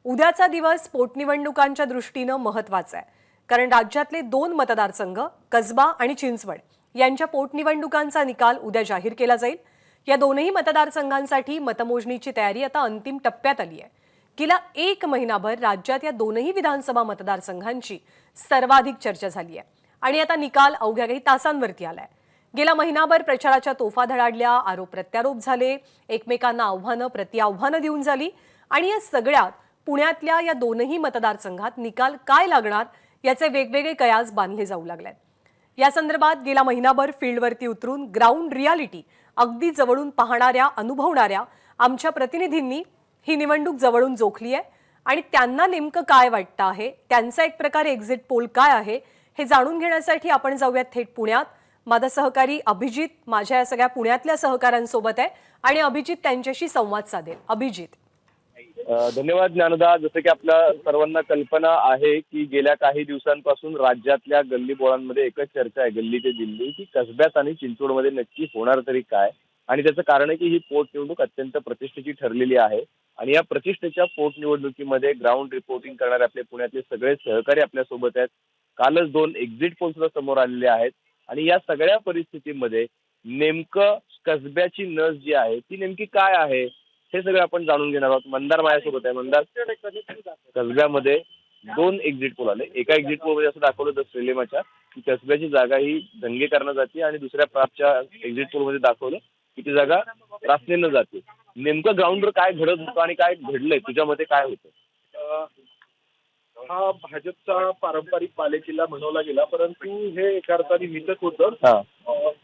उद्याचा दिवस पोटनिवडणुकांच्या दृष्टीने महत्त्वाचा आहे, कारण राज्यातले 2 मतदारसंघ कसबा आणि चिंचवड यांच्या पोटनिवडणुकांचा निकाल उद्या जाहीर केला जाईल। या दोनही मतदारसंघांसाठी मतमोजणीची तयारी आता अंतिम टप्प्यात आली आहे। गेला 1 महिनाभर राज्यात या दोनही विधानसभा मतदारसंघांची सर्वाधिक चर्चा झाली आहे आणि आता निकाल अवघ्या काही तासांवरती आलाय। गेला महिनाभर प्रचाराच्या तोफा धडाडल्या, आरोप प्रत्यारोप झाले, एकमेकांना आव्हानं प्रतिआव्हानं देऊन झाली आणि या सगळ्यात पुण्यातल्या या दोनही मतदारसंघात निकाल काय लागणार याचे वेगवेगळे कयास बांधले जाऊ लागलेत। या संदर्भात गेला महिनाभर फील्डवरती उतरून ग्राउंड रियालिटी अगदी जवळून पाहणाऱ्या अनुभवणाऱ्या आमच्या प्रतिनिधींनी ही निवडणूक जवळून जोखली आहे आणि त्यांना नेमकं काय वाटतं आहे, त्यांचा एक प्रकारे एक्झिट पोल काय आहे हे जाणून घेण्यासाठी आपण जाऊयात थेट पुण्यात। माझा सहकारी अभिजित माझ्या या सगळ्या पुण्यातल्या सहकाऱ्यांसोबत आहे आणि अभिजित त्यांच्याशी संवाद साधेल। अभिजित, धन्यवाद ज्ञानदा। जसं की आपल्या सर्वांना कल्पना आहे की गेल्या काही दिवसांपासून राज्यातल्या गल्लीबोळांमध्ये एकच चर्चा आहे, गल्ली ते दिल्ली, की कसब्यात आणि चिंचवडमध्ये नक्की होणार तरी काय। आणि त्याचं कारण आहे की ही पोटनिवडणूक अत्यंत प्रतिष्ठेची ठरलेली आहे आणि या प्रतिष्ठेच्या पोटनिवडणुकीमध्ये ग्राउंड रिपोर्टिंग करणारे आपले पुण्यातले सगळे सहकारी आपल्यासोबत आहेत। कालच 2 एक्झिट पोल सुद्धा समोर आलेले आहेत आणि या सगळ्या परिस्थितीमध्ये नेमकं कसब्याची नस जी आहे ती नेमकी काय आहे हे सगळं आपण जाणून घेणार आहोत। मंदार माझ्यासोबत आहे। मंदार, कसब्यामध्ये 2 एक्झिट पोल आले। एका एक्झिट पोल मध्ये असं दाखवलं होतं श्रीलेमाच्या की कसब्याची जागा ही दंगेकरनं जाते आणि दुसऱ्या प्रापच्या एक्झिट पोल मध्ये दाखवलं की ती जागा रासनेनं जाते। नेमकं ग्राउंडवर काय घडत होतं आणि काय घडलंय, तुझ्या मते काय होतं? हा भाजपचा पारंपरिक बालेकिल्ला म्हणवला गेला, परंतु हे एका अर्थाने मिथक होतं।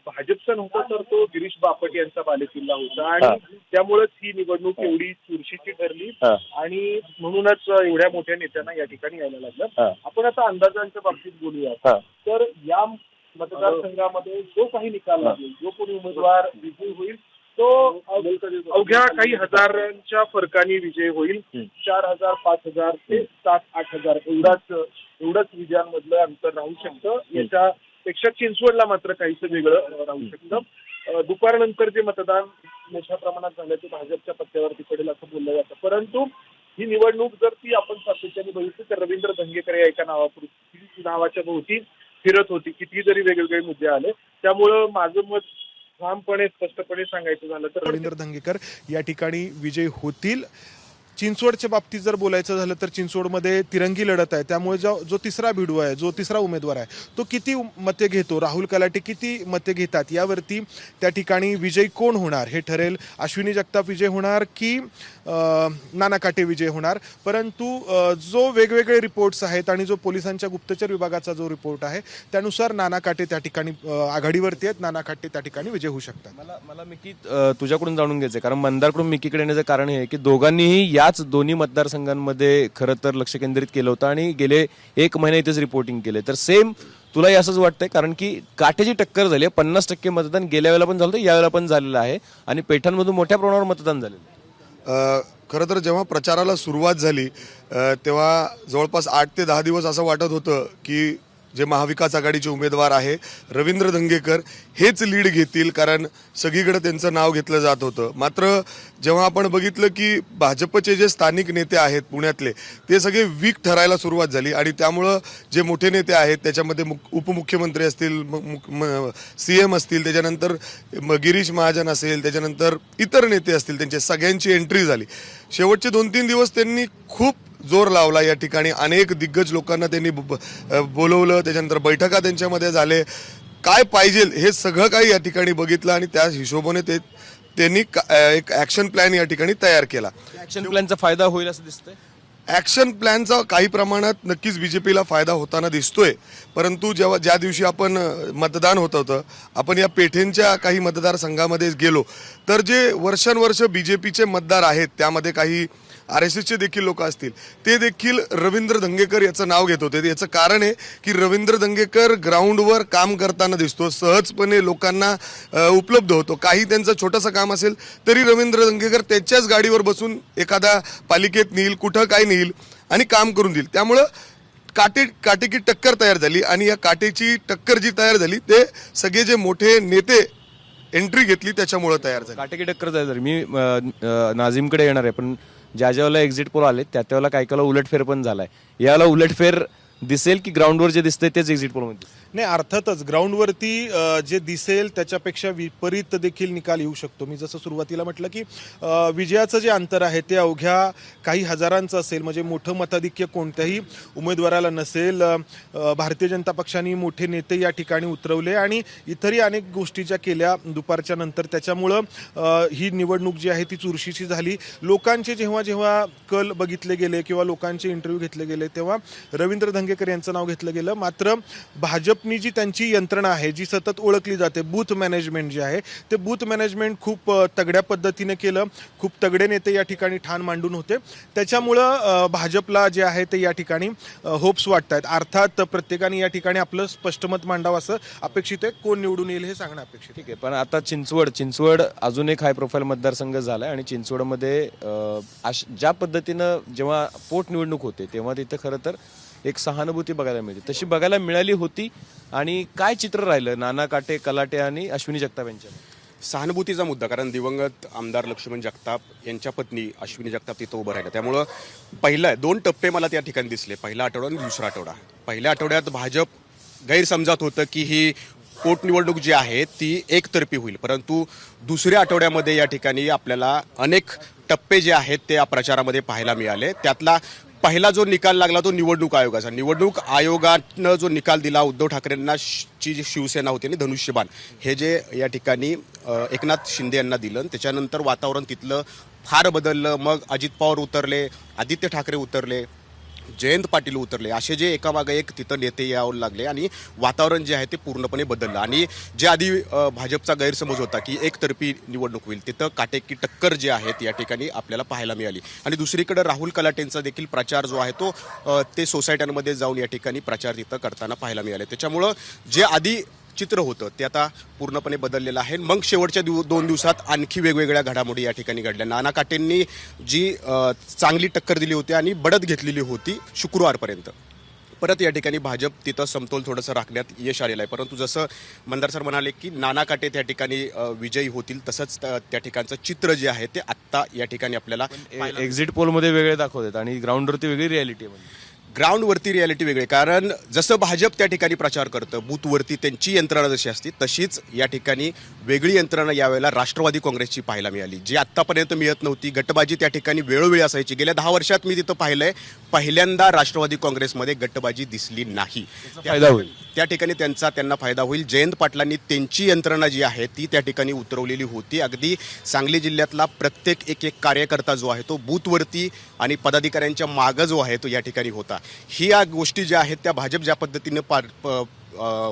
भाजपचा नव्हता तर तो गिरीश बापट यांचा बालेकिल्ला होता आणि त्यामुळेच ही निवडणूक एवढी चुरशीची ठरली आणि म्हणूनच एवढ्या मोठ्या नेत्यांना या ठिकाणी यायला लागलं। आपण आता अंदाजांच्या बाबतीत बोलूया तर या मतदारसंघामध्ये जो काही निकाल लागेल, जो कोणी उमेदवार विजयी होईल तो अवघ्या काही हजारांच्या फरकाने विजय होईल। 4,000, 5,000 ते 7,000-8,000 एवढंच विजयांमधलं अंतर राहू शकतं। याच्यापेक्षा चिंचवडला मात्र काहीसं वेगळं राहू शकतं। दुपारनंतर जे मतदान मोठ्या प्रमाणात झालं ते भाजपच्या पत्त्यावरती पडेल असं बोललं जातं, परंतु ही निवडणूक जर ती आपण सातत्याने बघितली तर रवींद्र धंगेकर या एका नावाच्या भोवती फिरत होती, किती जरी वेगवेगळे मुद्दे आले। त्यामुळं माझं मत ठामपणे स्पष्टपणे सांगायचं झालं तर रवींद्र धंगेकर या ठिकाणी विजय होतील। चिंचवडच्या बाबतीत जर बोलायचं झालं तर चिंचवडमध्ये तिरंगी लढत आहे, त्यामुळे जो तिसरा भिडू आहे, जो तिसरा उमेदवार आहे तो किती मते घेतो, राहुल कलाटे किती मते घेतात यावरती त्या ठिकाणी विजय कोण होणार हे ठरेल। अश्विनी जगताप विजय होणार की नाना काटे विजय होणार, परंतु जो वेगवेगळे रिपोर्ट्स आहेत आणि जो पोलिसांच्या गुप्तचर विभागाचा जो रिपोर्ट आहे त्यानुसार नाना काटे त्या ठिकाणी आघाडीवरती आहेत, नाना काटे त्या ठिकाणी विजय होऊ शकतात। मला मिकी तुझ्याकडून जाणून घ्यायचं, कारण मंदारकडून मिकीकडे येण्याचं कारण हे की दोघांनीही याच दोन्ही मतदारसंघांमध्ये खरं तर लक्ष केंद्रित केलं होतं आणि गेले 1 महिना इथेच रिपोर्टिंग केले। तर सेम तुलाही असंच वाटतंय, कारण की काटेची टक्कर झाली आहे। 50% मतदान गेल्या वेळेला पण झालं होतं, यावेळेला पण झालेलं आहे आणि पेठांमधून मोठ्या प्रमाणावर मतदान झालेलं आहे। खरं तर जेव्हा प्रचाराला सुरुवात झाली तेव्हा जवळपास 8 ते 10 दिवस असं वाटत होतं की जे महाविकास आघाडीचे उमेदवार आहे रवींद्र धंगेकर हेच लीड घेतील, कारण सगळीकडे त्यांचं नाव घेतलं जात होतं। मात्र जेव्हा आपण बघितलं की भाजपचे जे स्थानिक नेते आहेत पुण्यातले ते सगळे वीक ठरायला सुरुवात झाली आणि त्यामुळं जे मोठे नेते आहेत त्याच्यामध्ये उपमुख्यमंत्री असतील, CM असतील, त्याच्यानंतर गिरीश महाजन असेल, त्याच्यानंतर इतर नेते असतील, त्यांच्या सगळ्यांची एंट्री झाली। शेवटचे 2-3 दिवस त्यांनी खूप जोर लावला या ठिकाणी, अनेक दिग्गज लोकांना त्यांनी बोलवलं, त्याच्यानंतर बैठका त्यांच्यामध्ये झाले, काय पाहिजे हे सगळं काही या ठिकाणी बघितलं आणि त्या हिशोबाने त्यांनी एक ॲक्शन प्लॅन या ठिकाणी तयार केला। ॲक्शन प्लॅनचा फायदा होईल असं दिसतंय। ॲक्शन प्लॅनचा काही प्रमाणात नक्कीच बीजेपीला फायदा होताना दिसतोय, परंतु ज्या दिवशी आपण मतदान होत होतं आपण या पेठेंच्या काही मतदारसंघामध्ये गेलो तर जे वर्षानुवर्ष बीजेपीचे मतदार आहेत त्यामध्ये काही RSSचे देखील लोक असतील, ते देखील रवींद्र धंगेकर याचं नाव घेत होते। याचं कारण आहे की रवींद्र धंगेकर ग्राउंडवर काम करताना दिसतो, सहजपणे लोकांना उपलब्ध होतो। काही त्यांचं छोटंसं काम असेल तरी रवींद्र धंगेकर त्याच्याच गाडीवर बसून एखाद्या पालिकेत नेईल, कुठं काय नेईल आणि काम करून देईल। त्यामुळं काटेकी टक्कर तयार झाली आणि या काटेची टक्कर जी तयार झाली ते सगळे जे मोठे नेते एंट्री घेतली त्याच्यामुळे तयार झाली। काटेकी टक्कर झाली। मी नाझीमकडे येणार आहे, पण ज्या ज्यावेळेला एक्झिट पोल आले त्या त्यावेळेला काही काला उलटफेर पण झालाय. यावेळेला उलटफेर दिसेल की ग्राउंडवर जे दिसतंय तेच एक्झिट पोलमध्ये? नाही, अर्थातच ग्राउंडवरती जे दिसेल त्याच्यापेक्षा विपरीत देखील निकाल येऊ शकतो. मी जसं सुरुवातीला म्हटलं की विजयाचं जे अंतर आहे ते अवघ्या काही हजारांचं असेल, म्हणजे मोठं मताधिक्य कोणत्याही उमेदवाराला नसेल. भारतीय जनता पक्षाने मोठे नेते या ठिकाणी उतरवले आणि इतरही अनेक गोष्टी ज्या केल्या दुपारच्या नंतर, त्याच्यामुळं ही निवडणूक जी आहे ती चुरशीची झाली. लोकांचे जेव्हा जेव्हा कल बघितले गेले किंवा लोकांचे इंटरव्ह्यू घेतले गेले तेव्हा रवींद्र धंगेकर यांचं नाव घेतलं गेलं. मात्र भाजपनी जी त्यांची यंत्रणा आहे जी सतत ओळखली जाते, बूथ मॅनेजमेंट जे आहे ते बूथ मॅनेजमेंट खूप तगड्या पद्धतीने केलं. खूप तगडे नेते या ठिकाणी ठाण मांडून होते. त्याच्यामुळं भाजपला जे आहे ते या ठिकाणी होप्स वाटत आहेत. अर्थात प्रत्येकाने या ठिकाणी आपलं स्पष्ट मत मांडावं असं अपेक्षित आहे. कोण निवडून येईल हे सांगणं अपेक्षित आहे. ठीक आहे, पण आता चिंचवड अजून एक हाय प्रोफाईल मतदारसंघ झालाय आणि चिंचवडमध्ये ज्या पद्धतीनं जेव्हा पोटनिवडणूक होते तेव्हा तिथं खरं तर एक सहानुभूती बघायला मिळते, तशी बघायला मिळाली होती. आणि काय चित्र राहिलं नाना काटे, कलाटे आणि अश्विनी जगताप यांच्या? सहानुभूतीचा मुद्दा, कारण दिवंगत आमदार लक्ष्मण जगताप यांच्या पत्नी अश्विनी जगताप तिथं उभं राहिलं. त्यामुळं पहिला 2 टप्पे मला त्या ठिकाणी दिसले, पहिला आठवडा आणि दुसरा आठवडा. पहिल्या आठवड्यात भाजप गैरसमजात होतं की ही पोटनिवडणूक जी आहे ती एकतर्फी होईल, परंतु दुसऱ्या आठवड्यामध्ये या ठिकाणी आपल्याला अनेक टप्पे जे आहेत ते या प्रचारामध्ये पाहायला मिळाले. त्यातला पहिला जो निकाल लागला तो निवडणूक आयोगाचा. निवडणूक आयोगानं जो निकाल दिला, उद्धव ठाकरेंना ची जी शिवसेना होती आणि धनुष्यबाण हे जे या ठिकाणी एकनाथ शिंदे यांना दिलं, त्याच्यानंतर वातावरण तिथलं फार बदललं. मग अजित पवार उतरले, आदित्य ठाकरे उतरले, जयंत पाटील उतरले, असे जे एकामागे एक तिथं नेते यावं लागले आणि वातावरण जे आहे ते पूर्णपणे बदललं. आणि जे आधी भाजपचा गैरसमज होता की एकतर्फी निवडणूक होईल, तिथं काटेकी टक्कर जे आहेत या ठिकाणी आपल्याला पाहायला मिळाली. आणि दुसरीकडे राहुल कलाटेंचा देखील प्रचार जो आहे तो ते सोसायट्यांमध्ये जाऊन या ठिकाणी प्रचार तिथं करताना पाहायला मिळाले. त्याच्यामुळं जे आधी चित्र होतं ते आता पूर्णपणे बदललेलं आहे. मग शेवटच्या 2 दिवसात आणखी वेगवेगळ्या घडामोडी या ठिकाणी घडल्या. नाना काटेंनी जी चांगली टक्कर दिली होती आणि बढत घेतलेली होती शुक्रवारपर्यंत, परत या ठिकाणी भाजप तिथं समतोल थोडंसं राखण्यात यश आलेलं आहे. परंतु जसं मंदार सर म्हणाले की नाना काटे त्या ठिकाणी विजयी होतील, तसंच त्या ठिकाणचं चित्र जे आहे ते आत्ता या ठिकाणी आपल्याला एक्झिट पोलमध्ये वेगळे दाखवतात आणि ग्राउंडवरती वेगळी रियालिटी आहे. ग्राउंडवरती रियालिटी वेगळी, कारण जसं भाजप त्या ठिकाणी प्रचार करतं बूथवरती त्यांची यंत्रणा जशी असते तशीच या ठिकाणी वेगळी यंत्रणा यावेळेला राष्ट्रवादी काँग्रेसची पाहायला मिळाली, जी आत्तापर्यंत मिळत नव्हती. गटबाजी त्या ठिकाणी वेळोवेळी असायची. गेल्या 10 वर्षात मी तिथं पाहिलंय, पहिल्यांदा राष्ट्रवादी काँग्रेसमध्ये गटबाजी दिसली नाही. फायदा होईल त्या ठिकाणी त्यांना फायदा होईल. जयंत पाटलांनी त्यांची यंत्रणा जी आहे ती त्या ठिकाणी उतरवलेली होती. अगदी सांगली जिल्ह्यातला प्रत्येक एक कार्यकर्ता जो आहे तो बूथवरती आणि पदाधिकाऱ्यांच्या मागं जो आहे तो या ठिकाणी होता. ही या गोष्टी ज्या आहेत त्या भाजप ज्या पद्धतीने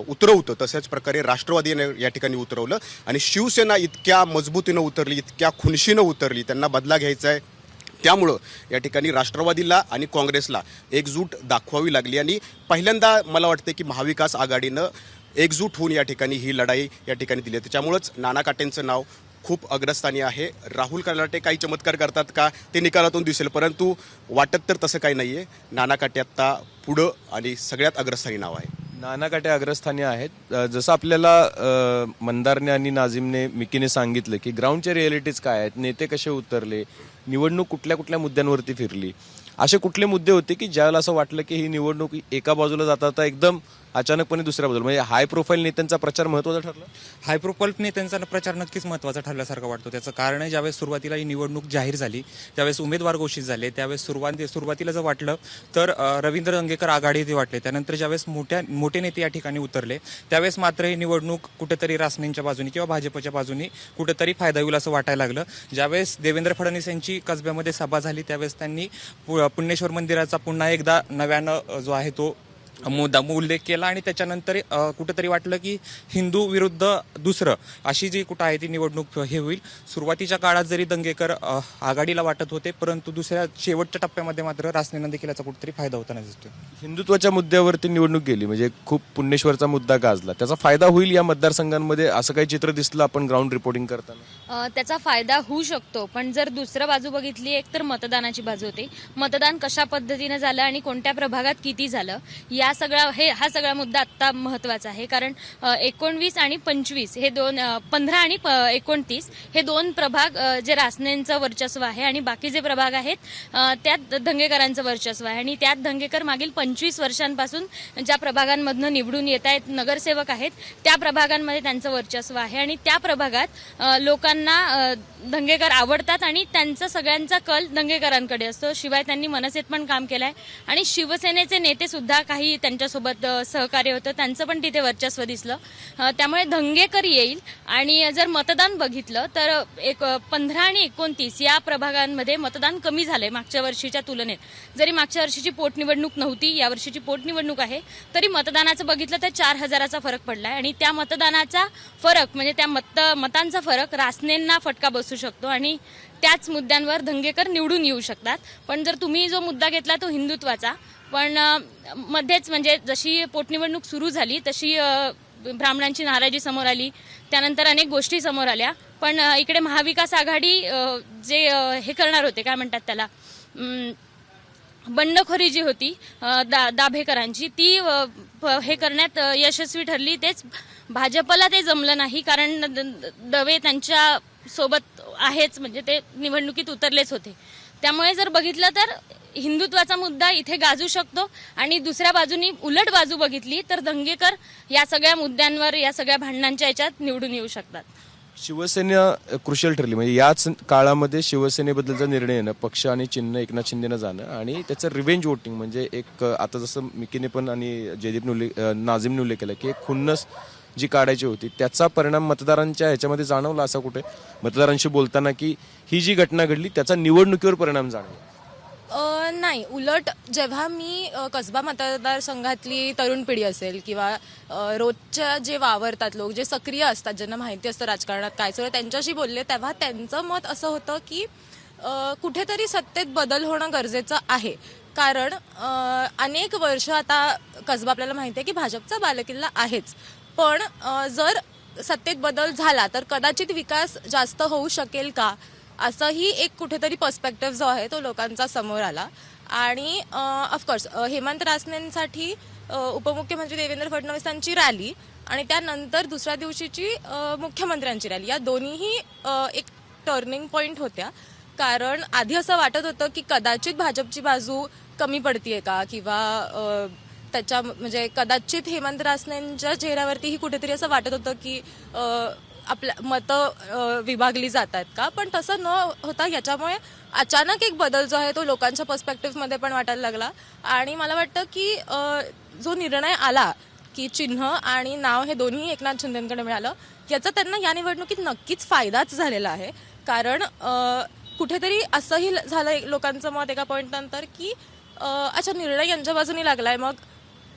उतरवतं तशाच प्रकारे राष्ट्रवादीने या ठिकाणी उतरवलं. आणि शिवसेना इतक्या मजबूतीनं उतरली, इतक्या खुनशीनं उतरली, त्यांना बदला घ्यायचा आहे. त्यामुळं या ठिकाणी राष्ट्रवादीला आणि काँग्रेसला एकजूट दाखवावी लागली. आणि पहिल्यांदा मला वाटतं की महाविकास आघाडीनं एकजूट होऊन या ठिकाणी ही लढाई या ठिकाणी दिली. त्याच्यामुळंच नाना काटेंचं नाव खूप अग्रस्थानी आहे. राहुल कलाटे काही चमत्कार करतात का ते निकालातून दिसेल, परंतु वाटत तर तसं काही नाही आहे. नाना काटे आत्ता पुढं आणि सगळ्यात अग्रस्थानी नाव आहे. नाना काटे अग्रस्थानी आहेत. जसं आपल्याला मंदारने आणि नाझीमने मिकीने सांगितलं की ग्राउंडच्या रिॲलिटीज काय आहेत, नेते कसे उतरले, निवडणूक कुठल्या कुठल्या मुद्द्यांवरती फिरली, असे कुठले मुद्दे होते की ज्यावेळेला असं वाटलं की ही निवडणूक एका बाजूला जाता एकदम अचानकपणे दुसऱ्या बाजूला, म्हणजे हाय प्रोफाईल नेत्यांचा प्रचार महत्त्वाचा ठरला? हाय प्रोफाईल नेत्यांचा प्रचार नक्कीच महत्त्वाचा ठरल्यासारखं वाटतो. त्याचं कारण आहे, ज्यावेळेस सुरुवातीला ही निवडणूक जाहीर झाली, त्यावेळेस उमेदवार घोषित झाले, त्यावेळेस सुरुवातीला जर वाटलं तर रवींद्र दंगेकर आघाडीत वाटले. त्यानंतर ज्यावेळेस मोठे नेते या ठिकाणी उतरले त्यावेळेस मात्र ही निवडणूक कुठेतरी रासनेंच्या बाजूनी किंवा भाजपच्या बाजूनी कुठेतरी फायदा होईल असं वाटायला लागलं. ज्यावेळेस देवेंद्र फडणवीस यांची कसब्यामध्ये सभा झाली त्यावेळेस त्यांनी पुण्येश्वर मंदिराचा पुन्हा एकदा नव्यानं जो आहे तो मुद्दा उल्लेख केला आणि त्याच्यानंतर कुठंतरी वाटलं की हिंदू विरुद्ध दुसरं अशी जी कुठं आहे ती निवडणूक हे होईल. सुरुवातीच्या काळात जरी दंगेकर आघाडीला वाटत होते, परंतु दुसऱ्या शेवटच्या टप्प्यामध्ये मात्र रासनेंना देखील याचा कुठेतरी फायदा होताना दिसतोय. हिंदुत्वाच्या मुद्द्यावरती निवडणूक गेली, म्हणजे खूप पुण्येश्वरचा मुद्दा गाजला, त्याचा फायदा होईल या मतदारसंघांमध्ये असं काही चित्र दिसलं आपण ग्राउंड रिपोर्टिंग करताना? त्याचा फायदा होऊ शकतो, पण जर दुसरं बाजू बघितली एक तर मतदानाची बाजू होती. मतदान कशा पद्धतीने झालं आणि कोणत्या प्रभागात किती झालं हा सगळा मुद्दा आत्ता महत्त्वाचा आहे. कारण 19 आणि 25 हे दोन 15 आणि 29 हे दोन प्रभाग जे रासनेंचं वर्चस्व आहे आणि बाकी जे प्रभाग आहेत त्यात धंगेकरांचं वर्चस्व आहे. आणि त्यात धंगेकर मागील 25 वर्षांपासून ज्या प्रभागांमधनं निवडून येत आहेत, नगरसेवक आहेत, त्या प्रभागांमध्ये त्यांचं वर्चस्व आहे. आणि त्या प्रभागात लोकांना धंगेकर आवडतात आणि त्यांचा सगळ्यांचा कल धंगेकरांकडे असतो. शिवाय त्यांनी मनसेत पण काम केलं आहे आणि शिवसेनेचे नेते सुद्धा काही त्यांच्यासोबत सहकार्य होतं, त्यांचं पण तिथे वर्चस्व दिसलं. त्यामुळे धंगेकर येईल. आणि जर मतदान बघितलं तर 15 आणि 29 या प्रभागांमध्ये मतदान कमी झालंय मागच्या वर्षीच्या तुलनेत. जरी मागच्या वर्षीची पोटनिवडणूक नव्हती, या वर्षीची पोटनिवडणूक आहे, तरी मतदानाचं बघितलं तर 4000चा फरक पडलाय. आणि त्या मतदानाचा फरक म्हणजे त्या मतांचा फरक रासनेंना फटका बसू शकतो आणि त्याच मुद्द्यांवर धंगेकर निवडून येऊ शकतात. पण जर तुम्ही जो मुद्दा घेतला तो हिंदुत्वाचा, पण मध्येच म्हणजे जशी पोटनिवडणूक सुरू झाली तशी ब्राह्मणांची नाराजी समोर आली, त्यानंतर अनेक गोष्टी समोर आल्या. पण इकडे महाविकास आघाडी जे हे करणार होते, काय म्हणतात त्याला, बंडखोरी जी होती दाभेकरांची, ती हे करण्यात यशस्वी ठरली. तेच भाजपला ते जमलं नाही, कारण दवे त्यांच्या सोबत आहेच, म्हणजे ते निवडणुकीत उतरलेच होते. त्यामुळे जर बघितलं तर हिंदुत्वाचा मुद्दा इथे गाजू शकतो. आणि दुसऱ्या बाजूनी उलट बाजू बघितली तर धंगेकर या सगळ्या मुद्द्यांवर, या सगळ्या भांडणांच्या याच्यात निवडून येऊ शकतात. शिवसेना क्रुशियल ठरली, म्हणजे याच काळामध्ये शिवसेनेबद्दलचा निर्णय येणं, पक्ष आणि चिन्ह एकनाथ शिंदेनं जाणं आणि त्याचं रिव्हेंज वोटिंग, म्हणजे एक आता जसं मिकीने पण आणि नाझीमने उल्लेख केला की एक खुन्नस जी काढायची होती, त्याचा परिणाम मतदारांच्या ह्याच्यामध्ये जाणवला असा कुठे मतदारांशी बोलताना, की ही जी घटना घडली त्याचा निवडणुकीवर परिणाम जाणवला? नाही, उलट जेव्हा मी कसबा मतदारसंघातली तरुण पिढी असेल किंवा रोजच्या जे वावरतात लोक, जे सक्रिय असतात, ज्यांना माहिती असतं राजकारणात काय चालू आहे, त्यांच्याशी बोलले तेव्हा त्यांचं मत असं होतं की कुठेतरी सत्तेत बदल होणं गरजेचं आहे. कारण अनेक वर्ष आता कसबा आपल्याला माहिती आहे की भाजपचा बालेकिल्ला आहेच, पण जर सत्तेत बदल झाला तर कदाचित विकास जास्त होऊ शकेल का, असंही एक कुठेतरी पर्स्पेक्टिव्ह जो आहे तो लोकांचा समोर आला. आणि ऑफकोर्स हेमंत रासनेंसाठी उपमुख्यमंत्री देवेंद्र फडणवीसांची रॅली आणि त्यानंतर दुसऱ्या दिवशीची मुख्यमंत्र्यांची रॅली, या दोन्हीही एक टर्निंग पॉईंट होत्या. कारण आधी असं वाटत होतं की कदाचित भाजपची बाजू कमी पडतीये का, किंवा त्याच्या म्हणजे कदाचित हेमंत रासनेंच्या चेहऱ्यावरतीही कुठेतरी असं वाटत होतं की आपल्या मतं विभागली जातात का. पण तसं न होता याच्यामुळे अचानक एक बदल जो आहे तो लोकांच्या पर्स्पेक्टिव्हमध्ये पण वाटायला लागला. आणि मला वाटतं की जो निर्णय आला की चिन्ह आणि नाव हे दोन्ही एकनाथ शिंदेंकडे मिळालं, याचा त्यांना या निवडणुकीत नक्कीच फायदाच झालेला आहे. कारण कुठेतरी असंही झालं लोकांचं मत एका पॉईंट नंतर की अच्छा, निर्णय यांच्या बाजूने लागलाय, मग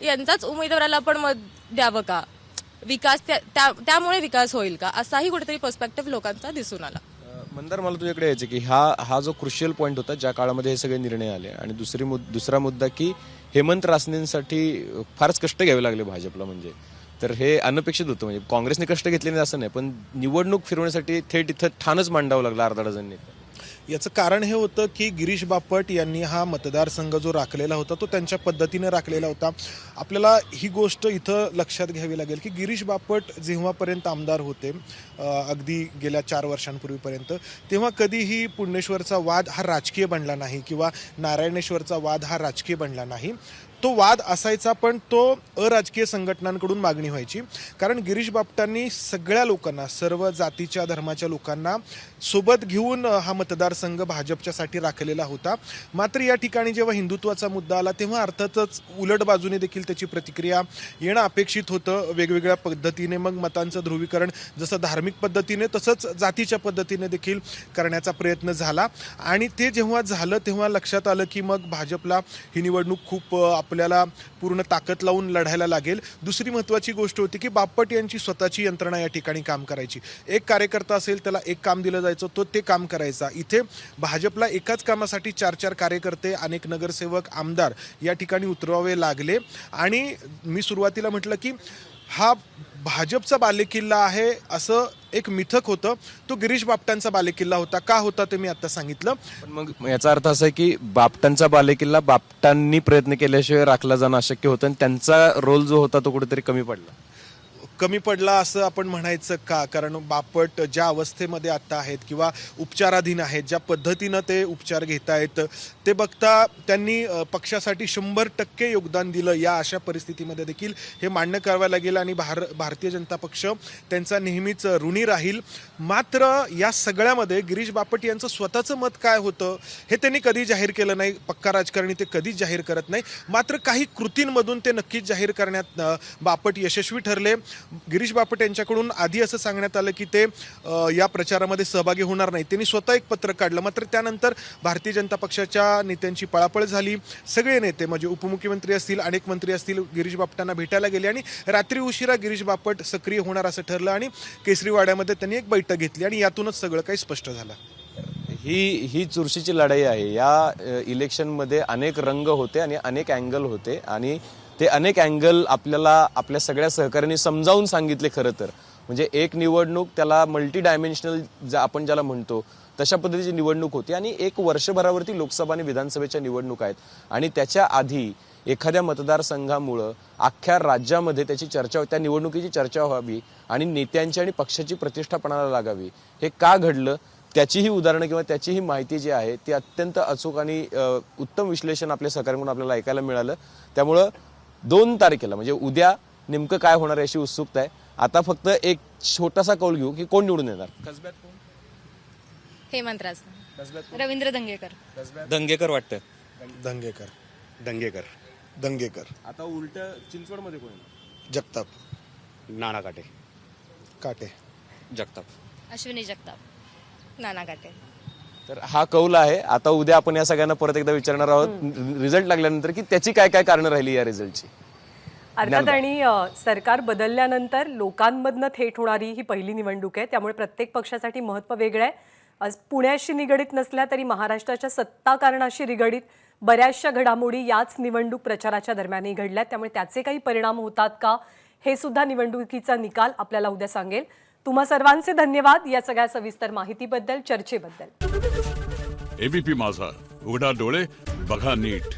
यांचाच उमेदवाराला पण मत द्यावं का, विकास त्यामुळे विकास होईल का, असाही कुठेतरी पर्स्पेक्टिव्ह लोकांचा दिसून आला. मंदार, मला तुझ्याकडे यायचं की हा जो क्रुशियल पॉईंट होता ज्या काळामध्ये हे सगळे निर्णय आले, आणि दुसरा मुद्दा की हेमंत रासनेंसाठी फारच कष्ट घ्यावे लागले भाजपला, म्हणजे तर हे अनपेक्षित होतं. म्हणजे काँग्रेसने कष्ट घेतले नाही असं नाही, पण निवडणूक फिरवण्यासाठी थेट इथं ठाणच मांडावं लागलं अर्धा डझन नेते. याचं कारण हे होतं की गिरीश बापट यांनी हा मतदारसंघ जो राखलेला होता तो त्यांच्या पद्धतीने राखलेला होता. आपल्याला ही गोष्ट इथं लक्षात घ्यावी लागेल की गिरीश बापट जेव्हापर्यंत आमदार होते, अगदी गेल्या 4 वर्षांपूर्वीपर्यंत, तेव्हा कधीही पुण्येश्वरचा वाद हा राजकीय बनला नाही किंवा नारायणेश्वरचा वाद हा राजकीय बनला नाही. तो वाद असायचा, पण तो अराजकीय संघटनांकडून मागणी व्हायची. कारण गिरीश बापटांनी सगळ्या लोकांना, सर्व जातीच्या धर्माच्या लोकांना सोबत घेऊन हा मतदारसंघ भाजपच्यासाठी राखलेला होता. मात्र या ठिकाणी जेव्हा हिंदुत्वाचा मुद्दा आला तेव्हा अर्थातच उलट बाजूने देखील त्याची प्रतिक्रिया येणं अपेक्षित होतं. वेगवेगळ्या पद्धतीने मग मतांचं ध्रुवीकरण जसं धार्मिक पद्धतीने तसंच जातीच्या पद्धतीने देखील करण्याचा प्रयत्न झाला. आणि ते जेव्हा झालं तेव्हा लक्षात आलं की मग भाजपला ही निवडणूक खूप आपल्याला पूर्ण ताकद लावून लढायला लागेल. दुसरी महत्त्वाची गोष्ट होती की बापट यांची स्वतःची यंत्रणा या ठिकाणी काम करायची. एक कार्यकर्ता असेल, त्याला एक काम दिलं जायचं, तो ते काम करायचा. इथे भाजपला एकाच कामासाठी 4-4 कार्यकर्ते, अनेक नगरसेवक, आमदार या ठिकाणी उतरवावे लागले. आणि मी सुरुवातीला म्हटलं की हा भाजपचा बालेकिल्ला आहे असं एक मिथक होतं. तो गिरीश बापटांचा बालेकिल्ला होता. का होता ते मी आता सांगितलं. पण मग याचा अर्थ असा आहे की बापटांचा बालेकिल्ला बापटांनी प्रयत्न केल्याशिवाय राखला जाणं अशक्य होतं आणि त्यांचा रोल जो होता तो कुठेतरी कमी पडला. कमी पडला असं आपण म्हणायचं का? कारण बापट ज्या अवस्थेमध्ये आता आहेत किंवा उपचाराधीन आहेत, ज्या पद्धतीनं ते उपचार घेत आहेत ते बघता त्यांनी पक्षासाठी 100% योगदान दिलं. या अशा परिस्थितीमध्ये देखील हे मान्य करावं लागेल आणि भारतीय जनता पक्ष त्यांचा नेहमीच ऋणी राहील. मात्र या सगळ्यामध्ये गिरीश बापट यांचं स्वतःचं मत काय होतं हे त्यांनी कधी जाहीर केलं नाही. पक्का राजकारणी ते कधीच जाहीर करत नाही. मात्र काही कृतींमधून ते नक्कीच जाहीर करण्यात बापट यशस्वी ठरले. गिरीश बापट यांच्याकडून आधी असं सांगण्यात आलं की ते या प्रचारामध्ये सहभागी होणार नाही. त्यांनी स्वतः एक पत्र काढलं. मात्र त्यानंतर भारतीय जनता पक्षाच्या नेत्यांची पळापळ झाली. सगळे नेते म्हणजे उपमुख्यमंत्री असतील, अनेक मंत्री असतील, गिरीश बापटांना भेटायला गेले आणि रात्री उशिरा गिरीश बापट सक्रिय होणार असं ठरलं आणि केसरीवाड्यामध्ये त्यांनी एक बैठक घेतली आणि यातूनच सगळं काही स्पष्ट झालं. ही चुरशीची लढाई आहे. या इलेक्शनमध्ये अनेक रंग होते आणि अनेक अँगल होते आणि ते अनेक अँगल आपल्याला आपल्या सगळ्या सहकाऱ्यांनी समजावून सांगितले. खरं तर म्हणजे एक निवडणूक त्याला मल्टी डायमेन्शनल आपण ज्याला म्हणतो तशा पद्धतीची निवडणूक होती आणि एक वर्षभरावरती लोकसभा आणि विधानसभेच्या निवडणूक आहेत आणि त्याच्या आधी एखाद्या मतदारसंघामुळं अख्ख्या राज्यामध्ये त्याची चर्चा, त्या निवडणुकीची चर्चा व्हावी आणि नेत्यांची आणि पक्षाची प्रतिष्ठा पणाला लागावी. हे का घडलं त्याचीही उदाहरणं किंवा त्याचीही माहिती जी आहे ती अत्यंत अचूक आणि उत्तम विश्लेषण आपल्या सहकाऱ्यांकडून आपल्याला ऐकायला मिळालं. त्यामुळं 2 तारखेला म्हणजे उद्या नेमकं काय होणार याची उत्सुकता आहे. आता फक्त एक छोटासा कौल घेऊ की कोण निवडून येणार. कसब्यात कोण? हेमंत रासने. रवींद्र दंगेकर. दंगेकर वाटतं. दंगेकर. दंगेकर. दंगेकर. आता उलट चिंचवडमध्ये कोण? जगताप. नाना काटे. काटे. जगताप. अश्विनी जगताप. नाना काटे. तर हा कौल आहे. आता उद्या आपण या सगळ्यांना परत एकदा विचारणार आहोत रिझल्ट लागल्यानंतर की त्याची काय काय कारणं राहिली या रिझल्टची. अर्थात आणि सरकार बदलल्यानंतर लोकांमधनं थेट होणारी ही पहिली निवडणूक आहे. त्यामुळे प्रत्येक पक्षासाठी महत्त्व वेगळं आहे. आज पुण्याशी निगडीत नसल्या तरी महाराष्ट्राच्या सत्ताकारणाशी निगडीत बऱ्याचशा घडामोडी याच निवडणूक प्रचाराच्या दरम्यानही घडल्या. त्यामुळे त्याचे काही परिणाम होतात का हे सुद्धा निवडणुकीचा निकाल आपल्याला उद्या सांगेल. तुम्हा सर्वांचे धन्यवाद या सगळ्या सविस्तर माहितीबद्दल, चर्चेबद्दल. एबीपी माझा, उघडा डोळे बघा नीट.